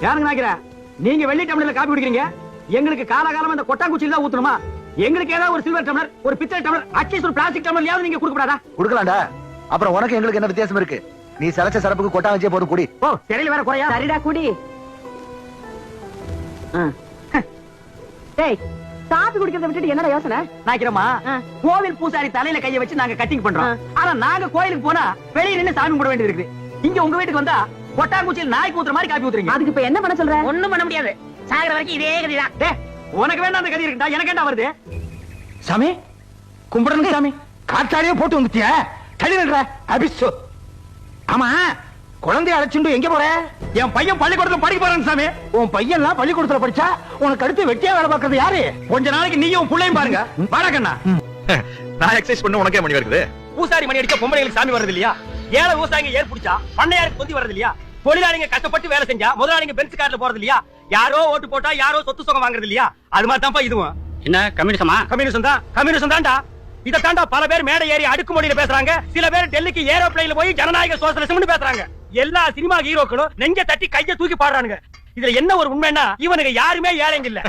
யாருங்க நாய்க்கிற? நீங்க வெள்ளி டம்ளர்ல காபி குடிக்கிறீங்க, எங்களுக்கு காலகாலமா இந்த கொட்டாங்குச்சியில தான் ஊத்தணுமா? எங்களுக்கு ஏதாவது ஒரு சில்வர் டம்ளர், ஒரு பித்தளை டம்ளர், அட்லீஸ்ட் ஒரு பிளாஸ்டிக் டம்ளர்லயாவது நீங்க கொடுக்கக்கூடாதா? குடுக்கலாம்டா. அப்புறம் உனக்கு எங்களுக்கு என்ன வித்தியாசம் இருக்கு? நீ சலச்ச சரப்புக்கு கொட்டாங்கச்சியே போட்டு குடி. ஓ, சிறையில வேற குறையா? சரிடா குடி. டேய், காபி குடிக்கிறத விட்டுட்டு என்னடா யோசனை? நாய்க்கிறமா, கோவில் பூசாரி தலையில கைய வச்சு நாங்க கட்டிங் பண்றோம். ஆனா நாங்க கோயிலுக்கு போனா வெளிய நின்னு சாமி கும்பிட வேண்டியது இருக்கு. இங்க உங்க வீட்டுக்கு வந்தா கொட்டாங்குச்சியில் நாய்க்கு ஊத்துற மாதிரி காபி ஊத்துறீங்க. அதுக்கு இப்ப என்ன பண்ண சொல்ற? ஒண்ணும் பண்ண முடியாது, சாகுற வரைக்கும் இதே கதிதான். டேய், உனக்கு வேண்டாம் அந்த கதி இருக்குடா, எனக்கு என்ன வருது? சாமி கும்பிடணும் சாமி. காத்தாடியே போட்டு வந்துட்டியா? கழிவுற அபிஷோ. ஆமா, குழந்தைய அழைச்சுண்டு எங்க போற? என் பையன் பள்ளிக்கூடத்துல படிக்க போறான் சாமி. உன் பையன்லாம் பள்ளிக்கூடத்துல படிச்சா உனக்கு அடுத்து வெட்டியா வேலை பார்க்கறது யாரு? கொஞ்ச நாளைக்கு நீயும் புள்ளையும் பாருங்க. வாடா கண்ணா. நான் எக்ஸசைஸ் பண்ண உனக்கே மணி வருது. பூசாரி மணி அடிச்சா பொம்பளைங்களுக்கு சாமி வருது இல்லையா? ஏழை விவசாயிங்க ஏர் புடிச்சா பண்ணையாருக்கு கொந்தி வருது இல்லையா? தொழிலாளிங்க கஷ்டப்பட்டு வேலை செஞ்சா முதலாளிங்க பென்ஸ் கார்ல போறது இல்லையா? யாரோ ஓட்டு போட்டா யாரோ சொத்து சுகம் வாங்குறது இல்லையா? அது மாதிரி தான்ப்பா இதுவும். என்ன கம்யூனிசமா? கம்யூனிசம் தான், கம்யூனிசம் தான்டா. இத தாண்டா பல பேர் மேடை ஏறி அடுக்குமொழியில பேசுறாங்க. சில பேர் டெல்லிக்கு ஏரோப்ளேன்ல போய் ஜனநாயக சோசலிசம்னு பேசுறாங்க. எல்லா சினிமா ஹீரோக்களும் நெஞ்ச தட்டி கைய தூக்கி பாடுறானுங்க. இதுல என்ன ஒரு உண்மைன்னா இவனுக்கு யாருமே ஏழைங்க இல்ல.